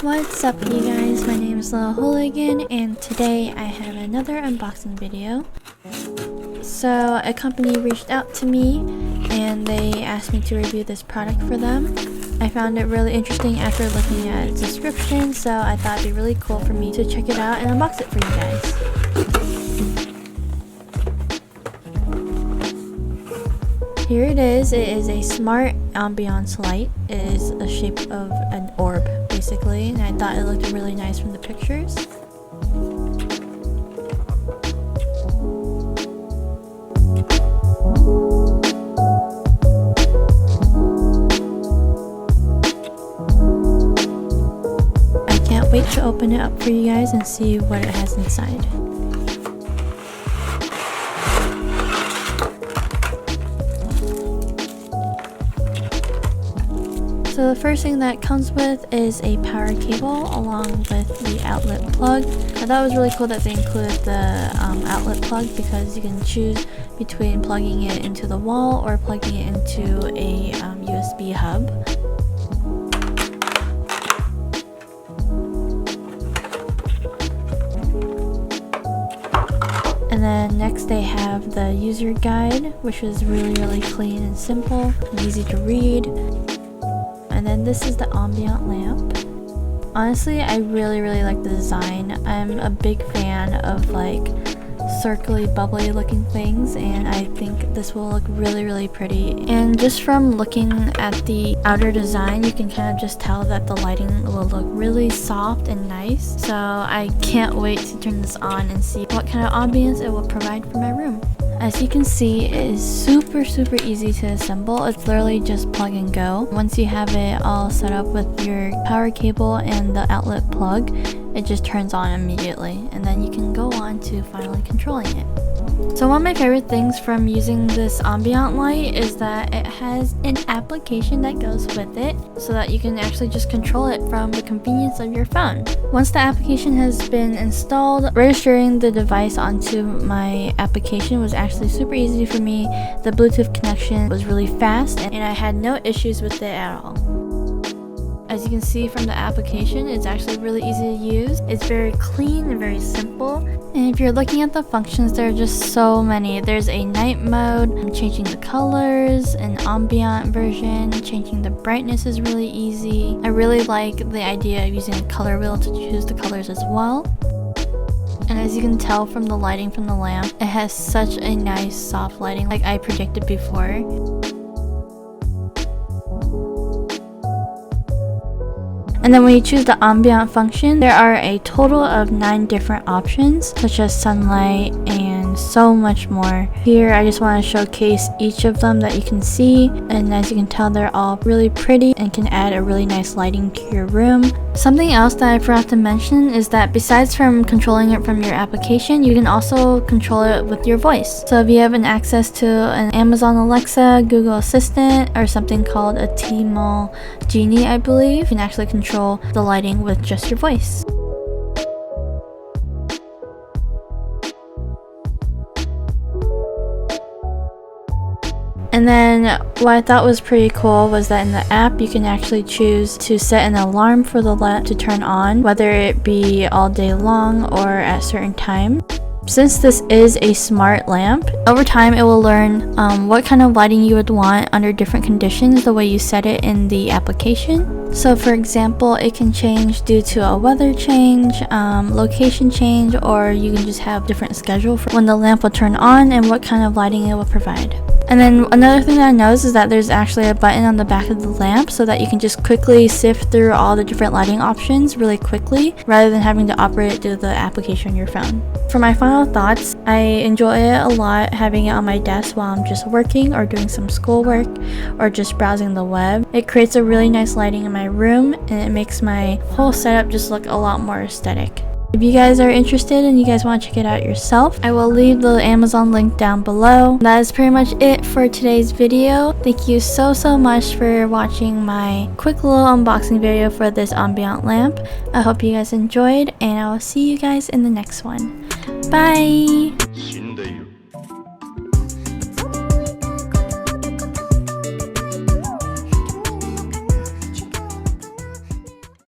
What's up you guys, my name is LOOL and today I have another unboxing video. So a company reached out to me and they asked me to review this product for them. I found it really interesting after looking at its description, so I thought it'd be really cool for me to check it out and unbox it for you guys. Here it is a smart ambiance light. It is the shape of an orb basically, and I thought it looked really nice from the pictures. I can't wait to open it up for you guys and see what it has inside. So the first thing that comes with is a power cable along with the outlet plug. I thought it was really cool that they included the outlet plug because you can choose between plugging it into the wall or plugging it into a USB hub. And then next they have the user guide, which is really clean and simple and easy to read. And then this is the ambient lamp. Honestly, I really like the design. I'm a big fan of like circly, bubbly looking things, and I think this will look really pretty. And just from looking at the outer design, you can kind of just tell that the lighting will look really soft and nice. So I can't wait to turn this on and see what kind of ambience it will provide for my room. As you can see, it is super easy to assemble. It's literally just plug and go. Once you have it all set up with your power cable and the outlet plug, it just turns on immediately, and then you can go on to finally controlling it. So one of my favorite things from using this ambient light is that it has an application that goes with it so that you can actually just control it from the convenience of your phone. Once the application has been installed, registering the device onto my application was actually super easy for me. The Bluetooth connection was really fast and I had no issues with it at all. As you can see from the application, it's actually really easy to use. It's very clean and very simple. And if you're looking at the functions, there are just so many. There's a night mode, changing the colors, an ambient version, changing the brightness is really easy. I really like the idea of using a color wheel to choose the colors as well. And as you can tell from the lighting from the lamp, it has such a nice soft lighting like I predicted before. And then when you choose the ambient function, there are a total of 9 different options, such as sunlight and so much more. Here I just want to showcase each of them that you can see, and as you can tell, they're all really pretty and can add a really nice lighting to your room. Something else that I forgot to mention is that besides from controlling it from your application, you can also control it with your voice. So if you have an access to an Amazon Alexa, Google Assistant, or something called a Tmall Genie, I believe, you can actually control the lighting with just your voice. And then what I thought was pretty cool was that in the app you can actually choose to set an alarm for the lamp to turn on, whether it be all day long or at certain time. Since this is a smart lamp, over time it will learn what kind of lighting you would want under different conditions the way you set it in the application. So for example, it can change due to a weather change, location change, or you can just have different schedule for when the lamp will turn on and what kind of lighting it will provide. And then another thing that I noticed is that there's actually a button on the back of the lamp so that you can just quickly sift through all the different lighting options really quickly rather than having to operate it through the application on your phone. For my final thoughts, I enjoy it a lot having it on my desk while I'm just working or doing some schoolwork or just browsing the web. It creates a really nice lighting in my room and it makes my whole setup just look a lot more aesthetic. If you guys are interested and you guys want to check it out yourself, I will leave the Amazon link down below. That is pretty much it for today's video. Thank you so much for watching my quick little unboxing video for this ambient lamp. I hope you guys enjoyed, and I will see you guys in the next one. Bye!